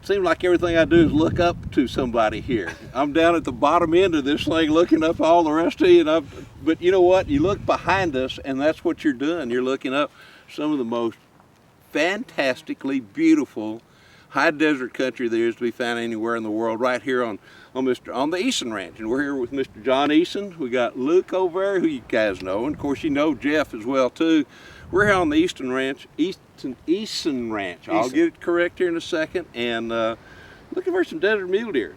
Seems like everything I do is look up to somebody here. I'm down at the bottom end of this thing looking up all the rest of you, but you know what? You look behind us and that's what you're doing. You're looking up some of the most fantastically beautiful high desert country there is to be found anywhere in the world, right here on the Eason Ranch. And we're here with Mr. John Eason. We got Luke over there, who you guys know, and of course you know Jeff as well too. We're here on the Eason Ranch. I'll get it correct here in a second, and looking for some desert mule deer.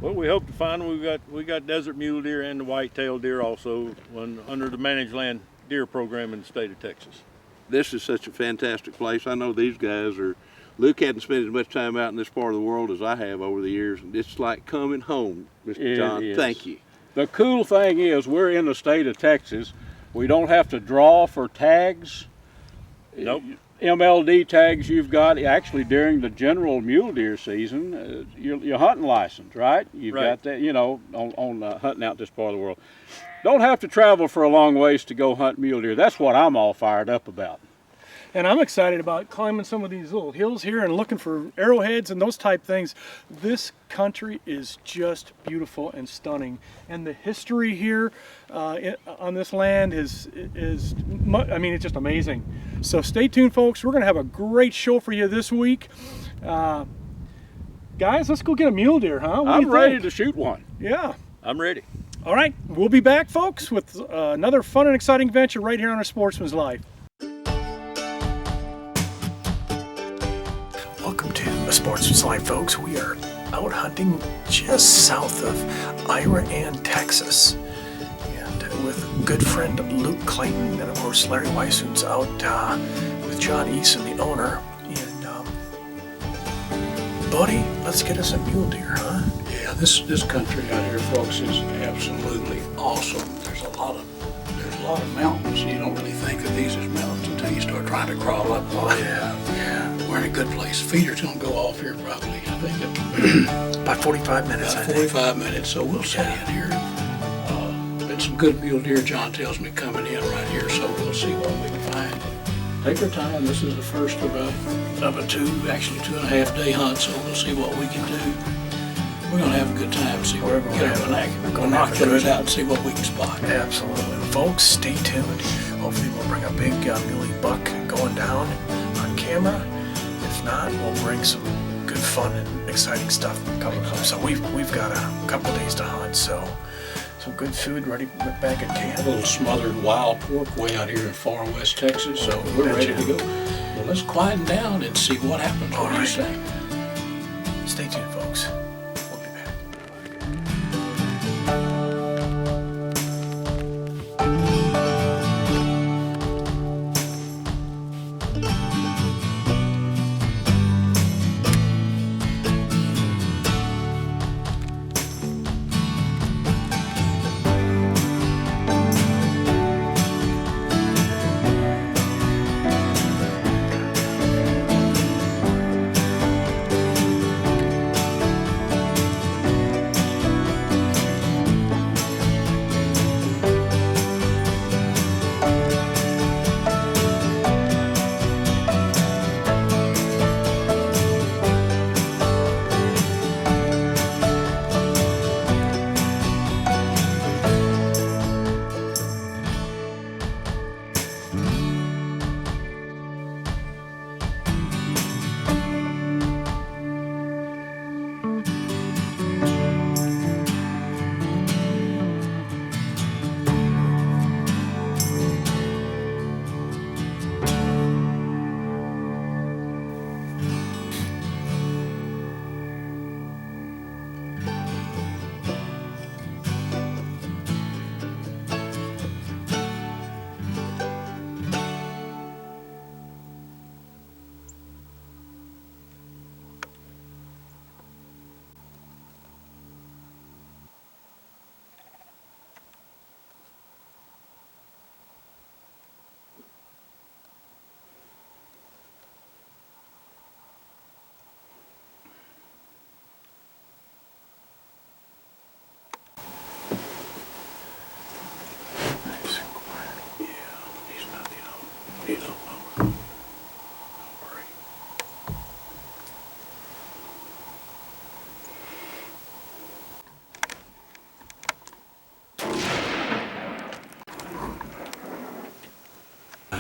Well, we hope to find them. We got desert mule deer and the white-tailed deer also under the managed land deer program in the state of Texas. This is such a fantastic place. I know these guys Luke hadn't spent as much time out in this part of the world as I have over the years. It's like coming home, Mr. John. Thank you. The cool thing is we're in the state of Texas. We don't have to draw for tags. Nope. MLD tags you've got actually during the general mule deer season, your hunting license, right? You've got that, you know, on hunting out this part of the world. Don't have to travel for a long ways to go hunt mule deer. That's what I'm all fired up about. And I'm excited about climbing some of these little hills here and looking for arrowheads and those type things. This country is just beautiful and stunning. And the history here on this land is it's just amazing. So stay tuned, folks. We're going to have a great show for you this week. Guys, let's go get a mule deer, huh? I'm ready to shoot one. Yeah. I'm ready. All right. We'll be back, folks, with another fun and exciting adventure right here on our Sportsman's Life. Welcome to the Sportsman's Life, folks. We are out hunting just south of Irran, Texas, and with good friend Luke Clayton, and of course Larry Weiss, who's out with John Eason, the owner. And buddy, let's get us a mule deer, huh? Yeah, this country out here, folks, is absolutely awesome. There's a lot of mountains. You don't really think of these as mountains until you start trying to crawl up. Oh yeah. We're in a good place. Feeder's gonna go off here probably, I think. About 45 minutes, About 45 minutes, so we'll stay in here. Been some good mule deer, John tells me, coming in right here, so we'll see what we can find. Take our time. This is the first of a 2.5 day hunt, so we'll see what we can do. We're gonna have a good time. See where we get our binoculars out and see what we can spot. Absolutely. Folks, stay tuned. Hopefully we'll bring a big muley buck going down on camera. If not, we'll bring some good fun and exciting stuff coming up. So we've got a couple days to hunt, so some good food ready back at camp. A little smothered wild pork way out here in far west Texas, so we're ready to go. Well, let's quieten down and see what happens. What do you say? Stay tuned, folks. We'll be back.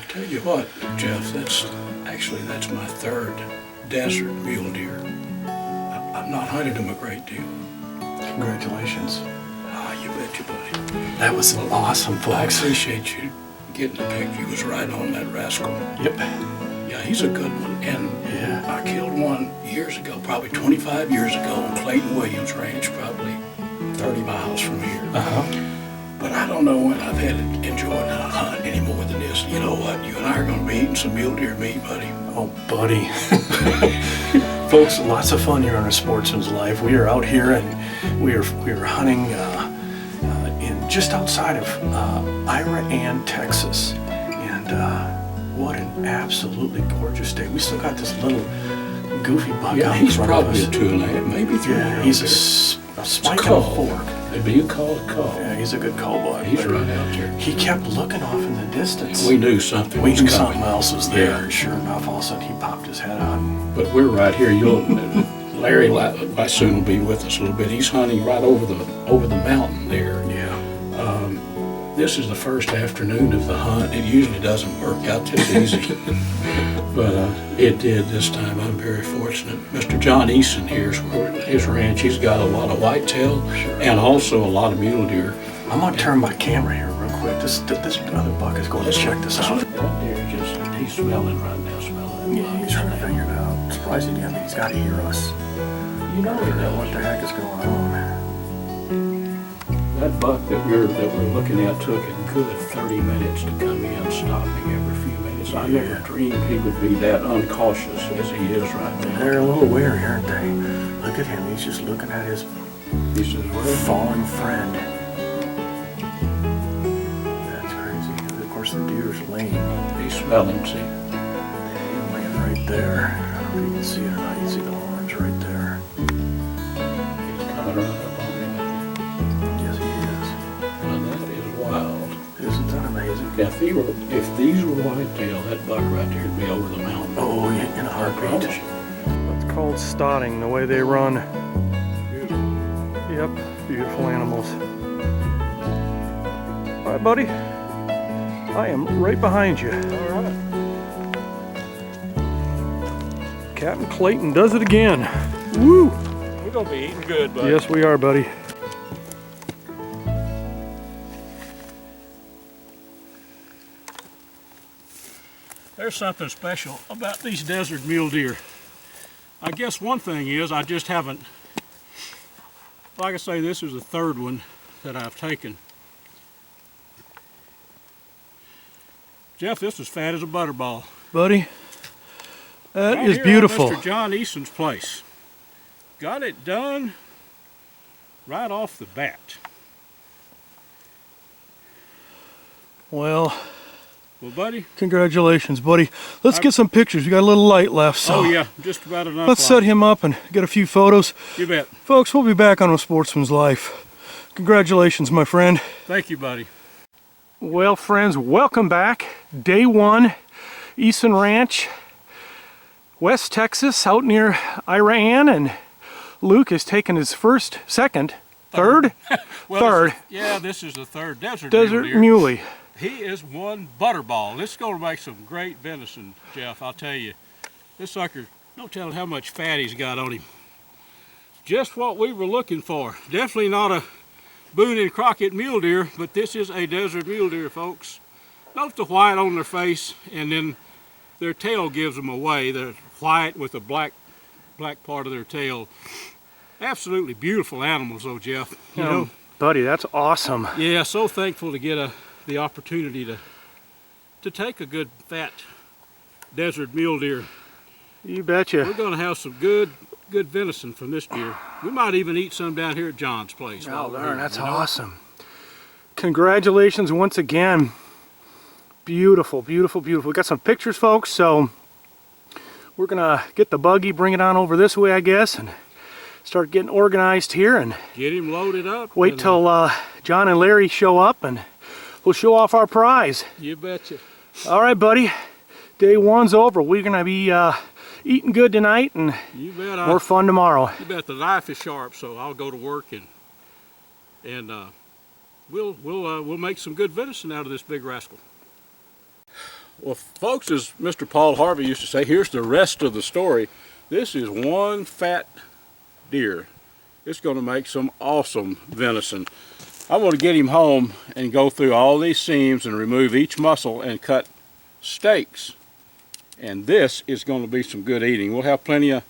Tell you what, Jeff, that's my third desert mule deer. I've not hunted them a great deal. Congratulations. Ah, you betcha, buddy. That was awesome, I folks. appreciate you getting the picture. You was right on that rascal. Yep. Yeah, he's a good one. And Yeah. I killed one years ago, probably 25 years ago on Clayton Williams Ranch, probably 30 miles from here. Uh-huh. But I don't know when I've had enjoyed a hunt any more than this. You know what? You and I are going to be eating some mule deer meat, buddy. Oh, buddy. Folks, lots of fun here on a Sportsman's Life. We are out here and we are hunting in just outside of Irran, Texas. And what an absolutely gorgeous day. We still got this little goofy buck Yeah, out in he's front of probably us. a 2.5, maybe 3. Yeah, he's a spike and a fork. Maybe you call it call. Yeah, he's a good cowboy. He's but right out there. He kept looking off in the distance. We knew something We was knew coming. something else was there, Yeah. and sure enough, all of a sudden he popped his head out. But we're right here. Larry Lysoon will be with us a little bit. He's hunting right over the mountain there. Yeah. This is the first afternoon of the hunt. It usually doesn't work out this easy, but it did this time. I'm very fortunate. Mr. John Eason here's his ranch. He's got a lot of whitetail and also a lot of mule deer. I'm gonna turn my camera here real quick. This other buck is going to check this out. That deer he's smelling right now, smelling. Yeah, he's trying to figure it out. I'm surprised he didn't. He's got to hear us. You know he What knows. the heck is going on? That buck that we're looking at took a good 30 minutes to come in, stopping every few minutes. I never dreamed he would be that uncautious as he is right now. They're a little wary, aren't they? Look at him. He's just looking at his He says, well, fallen friend. That's crazy. And of course, the deer's laying. he's smelling, see? He's laying right there. I don't know if you can see it or not. You see the horns right there. He's coming right up on him. Yes, he Now that is wild. is. Isn't that amazing? If these were whitetail, that buck right there would be over the mountain. Oh, yeah, in a I heartbeat. promise you. It's called stotting, the way they run. Yep, beautiful animals. All right, buddy. I am right behind you. All right. Captain Clayton does it again. Woo! We're gonna be eating good, buddy. Yes, we are, buddy. There's something special about these desert mule deer. I guess one thing is I just haven't, like I say, this is the third one that I've taken. Jeff, this is fat as a butterball. Buddy, that Right is here at beautiful. Mr. John Eason's place. Got it done right off the bat. Well, buddy. congratulations, buddy. Let's get some pictures. We got a little light left, so Oh yeah, just about enough. let's light. set him up and get a few photos. You bet. Folks, we'll be back on A Sportsman's Life. Congratulations, my friend. Thank you, buddy. Well, friends, welcome back. Day one, Eason Ranch, West Texas, out near Irran, and Luke has taken his third Well, this is the third desert desert mule deer. muley. He is one butterball. This is going to make some great venison, Jeff. I'll tell you. This sucker, no telling how much fat he's got on him. Just what we were looking for. Definitely not a Boone and Crockett mule deer, but this is a desert mule deer, folks. Note the white on their face, and then their tail gives them away. They're white with a black part of their tail. Absolutely beautiful animals, though, Jeff. You know, Buddy, that's awesome. yeah, so thankful to get the opportunity to take a good fat desert mule deer. You betcha. We're going to have some good venison from this deer. We might even eat some down here at John's place. while Oh, we're darn, here, that's you know? awesome. Congratulations once again. Beautiful, beautiful, beautiful. We got some pictures, folks, so we're gonna get the buggy, bring it on over this way, I guess, and start getting organized here and Get him loaded up. wait and, till John and Larry show up and we'll show off our prize. You betcha. All right, buddy. Day one's over. We're gonna be eating good tonight and You bet. more fun tomorrow. You bet the knife is sharp, so I'll go to work and we'll make some good venison out of this big rascal. Well, folks, as Mr. Paul Harvey used to say, here's the rest of the story. This is one fat deer. It's going to make some awesome venison. I want to get him home and go through all these seams and remove each muscle and cut steaks. And this is going to be some good eating. We'll have plenty of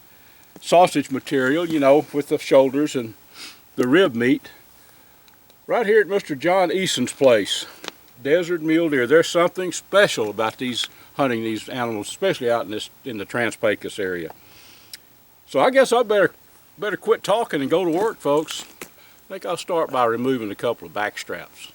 sausage material, you know, with the shoulders and the rib meat. Right here at Mr. John Eason's place. Desert mule deer. There's something special about hunting these animals, especially out in the Trans-Pecos area. So I guess I better quit talking and go to work, folks. I think I'll start by removing a couple of back straps.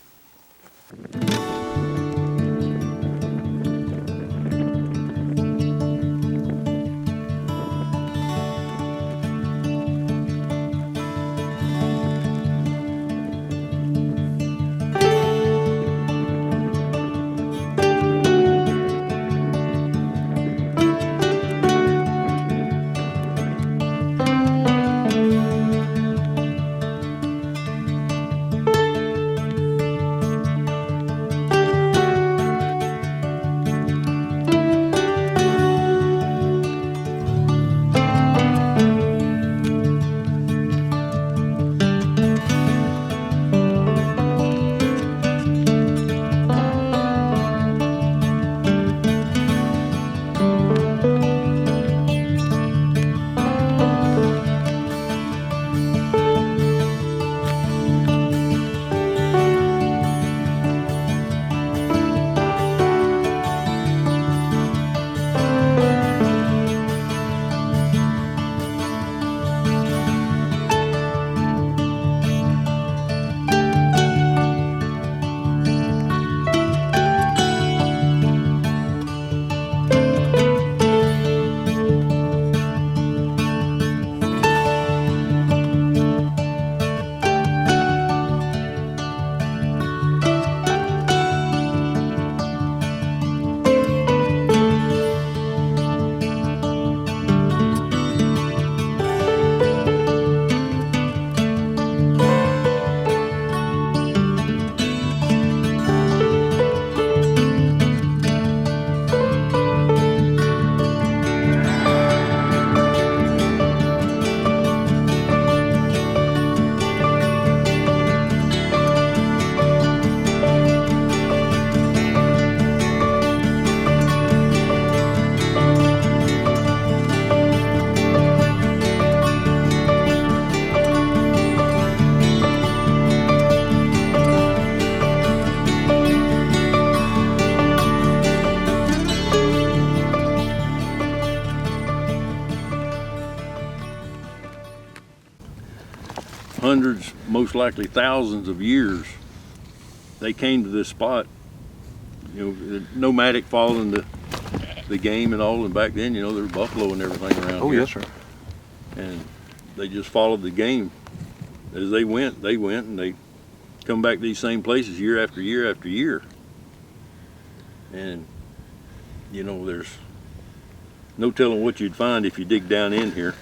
Hundreds, most likely thousands of years, they came to this spot. You know, nomadic following the game and all, and back then, you know, there was buffalo and everything around here. Oh, yes, sir. And they just followed the game. As they went, and they come back to these same places year after year after year. And, you know, there's no telling what you'd find if you dig down in here.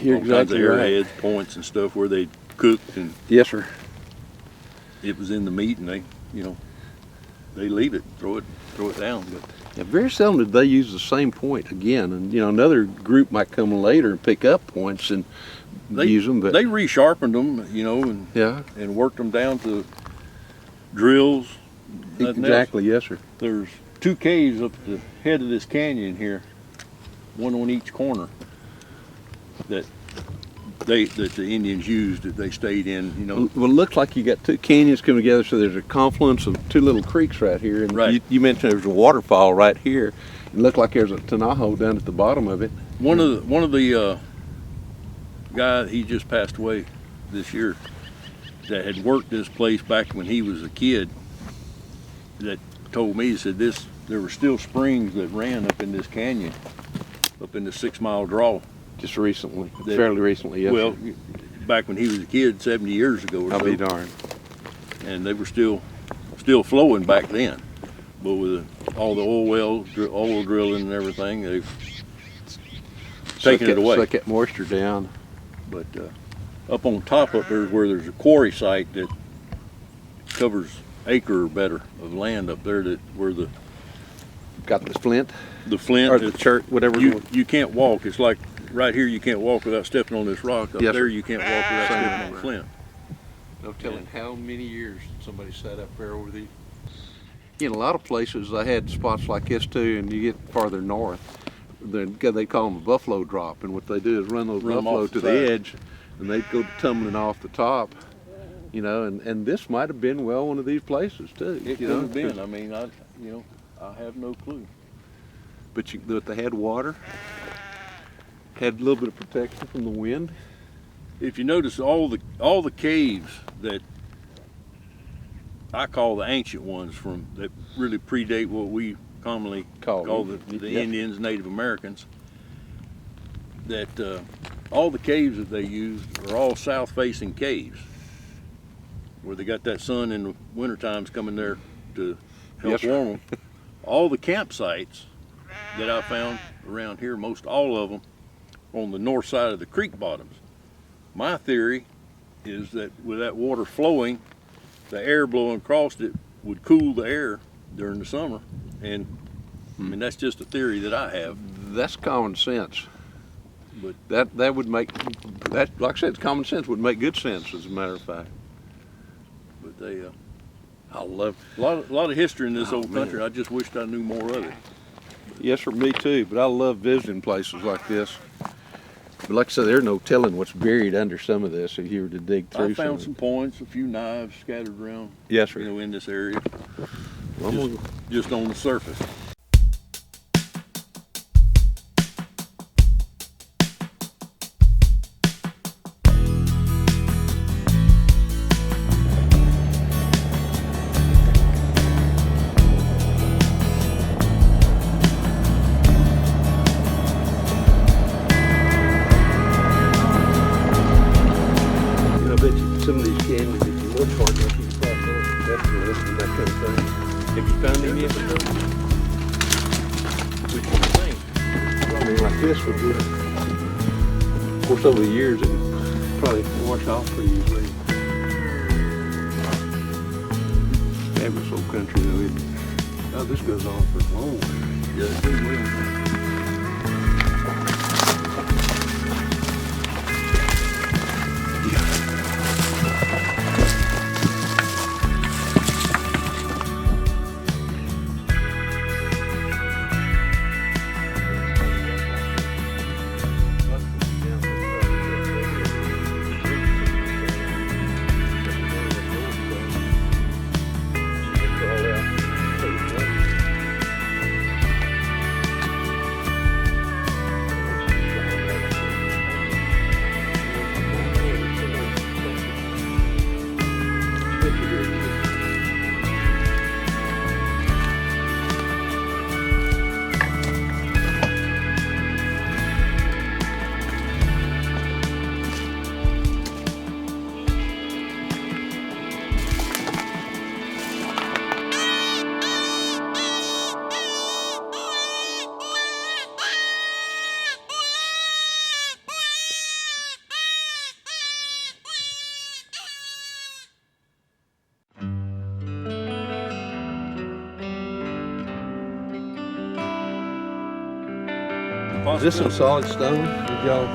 You're all kinds of exactly right. arrowheads, points and stuff where they cooked, and Yes, sir. it was in the meat, and they, you know, they leave it, throw it down. But Yeah, very seldom did they use the same point again, and you know another group might come later and pick up points and use them. But they resharpened them, you know, yeah, and worked them down to drills. nothing else. exactly. Yes, sir. There's 2 caves up the head of this canyon here, one on each corner, that the Indians used, that they stayed in, you know. Well, it looks like you got 2 canyons coming together, so there's a confluence of 2 little creeks right here. And Right. you mentioned there's a waterfall right here. It looked like there's a Tanajo down at the bottom of it. One of the guy, he just passed away this year, that had worked this place back when he was a kid, that told me, he said there were still springs that ran up in this canyon, up in the 6 Mile Draw. Just recently, That- fairly recently, yes. Well, sir. back when he was a kid, 70 years ago or I'll so. be darned. And they were still flowing back then. But with all the oil drilling and everything, they've taken it away. Suck that moisture down. But up on top up there is where there's a quarry site that covers acre or better of land up there, where the got the flint. The flint, Or the church, whatever. you can't walk. It's like right here you can't walk without stepping on this rock. Up Yes, there sir. you can't walk without Same stepping on the everywhere. flint. No telling how many years somebody sat up there over these. In a lot of places, they had spots like this too, and you get farther north, they call them a buffalo drop, and what they do is run those Run 'em buffalo off to the the side. edge, and they'd go tumbling off the top, you know, and this might have been one of these places too. It you could know, have been. I mean, I have no clue. But they had water, had a little bit of protection from the wind. If you notice, all the caves that I call the ancient ones that really predate what we commonly call the Yep. Indians, Native Americans, that all the caves that they used are all south-facing caves, where they got that sun in the winter times coming there to help Yes, sir. warm them. All the campsites that I found around here, most all of them, on the north side of the creek bottoms. My theory is that with that water flowing, the air blowing across it would cool the air during the summer. And I mean, that's just a theory that I have. That's common sense. But That would make that, like I said, common sense would make good sense, as a matter of fact. they I love. a lot of history in this Oh, old man. country. I just wished I knew more of it. Yes, for me too. But I love visiting places like this. But like I said, there's no telling what's buried under some of this if you were to dig through. I found some some points, a few knives scattered around, Yes, sir. in this area, Well, I'm gonna- just on the surface. I bet you some of these canyons, if you look hard enough, you can find definitely and that kind of thing. Have you found any of it? Which you think? I mean, like this would be. Of course, over the years, it would probably wash off pretty easily. Fabulous old country, though. Oh, this goes on for a long time. Yeah, it will. Is this some solid stone? Did y'all?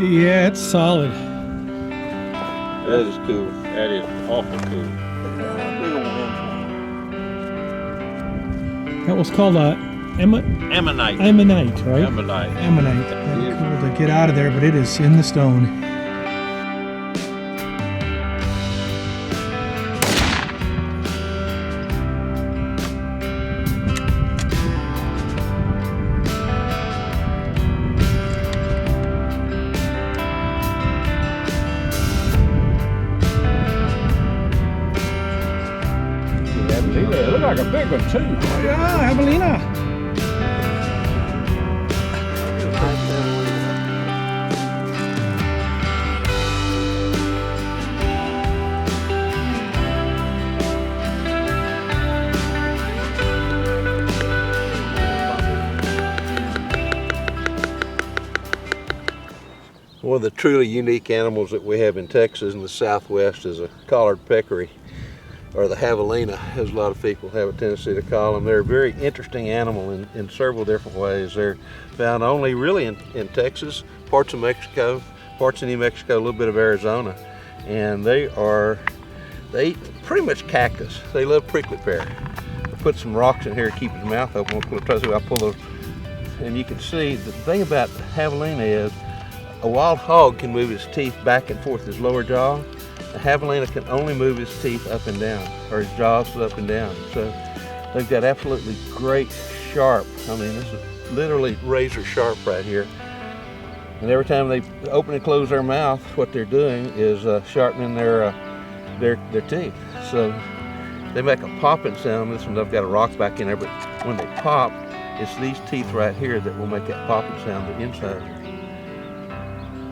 Yeah, it's solid. That is cool. That is awful cool. That was called a Ammonite. ammonite, right? Ammonite. Ammonite. Cool to get out of there, but it is in the stone. It looked like a big one too. Yeah, javelina. One of the truly unique animals that we have in Texas and the Southwest is a collared peccary, or the javelina, as a lot of people have a tendency to call them. They're a very interesting animal in several different ways. They're found only really in Texas, parts of Mexico, parts of New Mexico, a little bit of Arizona. And they eat pretty much cactus. They love prickly pear. I put some rocks in here to keep his mouth open. I'll pull those, and you can see the thing about javelina is a wild hog can move his teeth back and forth, his lower jaw. A javelina can only move his teeth up and down, or his jaws up and down. So they've got absolutely great sharp, I mean, this is literally razor sharp right here. And every time they open and close their mouth, what they're doing is sharpening their teeth. So they make a popping sound. This one, I've got a rock back in there, but when they pop, it's these teeth right here that will make that popping sound, the incisors.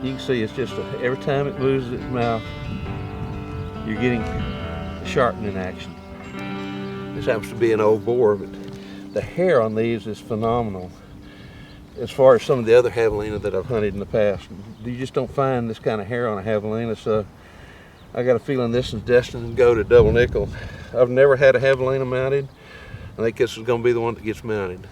You can see it's just every time it moves its mouth, you're getting sharpening action. This happens to be an old boar, but the hair on these is phenomenal. As far as some of the other javelina that I've hunted in the past, you just don't find this kind of hair on a javelina, so I got a feeling this is destined to go to double nickel. I've never had a javelina mounted. I think this is going to be the one that gets mounted.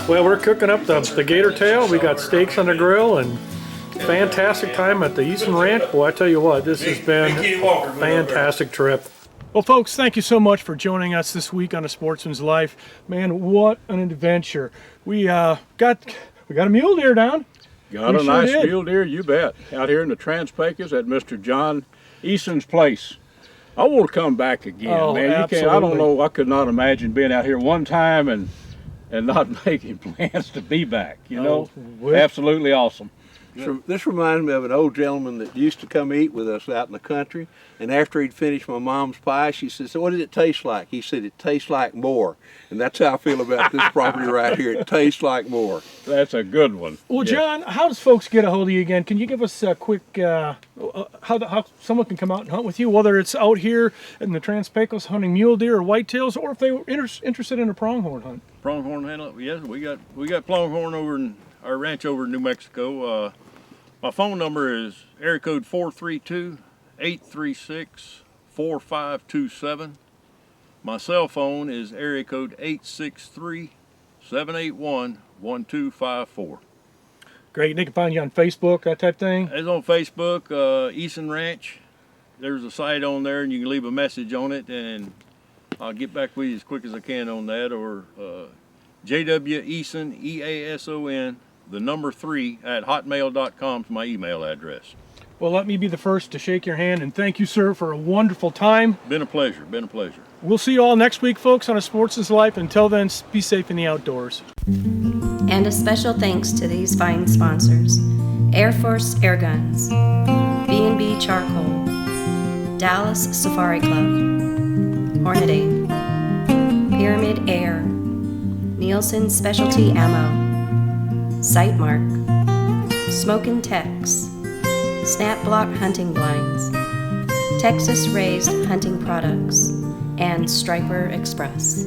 Well, we're cooking up the gator tail. We got steaks on the grill and fantastic time at the Eason Ranch. Boy, I tell you what, this has been a fantastic trip. Well, folks, thank you so much for joining us this week on A Sportsman's Life. Man, what an adventure. We got a mule deer down. Got a nice mule deer, you bet. Out here in the Trans-Pecos at Mr. John Eason's place. I want to come back again, oh, man. You can't, I don't know, I could not imagine being out here one time and not making plans to be back, you know? Absolutely awesome. This reminds me of an old gentleman that used to come eat with us out in the country, and after he'd finished my mom's pie, she said, "So what did it taste like?" He said, "It tastes like more." And that's how I feel about this property right here. It tastes like more. That's a good one. Well, John, how does folks get a hold of you again? Can you give us a quick, how someone can come out and hunt with you, whether it's out here in the Trans-Pecos hunting mule deer or whitetails, or if they were interested in a pronghorn hunt? Pronghorn hunt, yes, we got pronghorn over in our ranch over in New Mexico. My phone number is area code 432-836-4527. My cell phone is area code 863-781-1254. Great. They can find you on Facebook, that type thing? It's on Facebook, Eason Ranch. There's a site on there, and you can leave a message on it, and I'll get back with you as quick as I can on that. Or JW Eason, EASON, the number 3 at hotmail.com is my email address. Well, let me be the first to shake your hand and thank you, sir, for a wonderful time. Been a pleasure, been a pleasure. We'll see you all next week, folks, on A Sportsman's Life. Until then, be safe in the outdoors. And a special thanks to these fine sponsors: Air Force Air Guns, B&B Charcoal, Dallas Safari Club, Hornady, Pyramid Air, Nielsen Specialty Ammo, Sightmark, Smokin' Tex, Snap Block Hunting Blinds, Texas Raised Hunting Products, and Striper Express.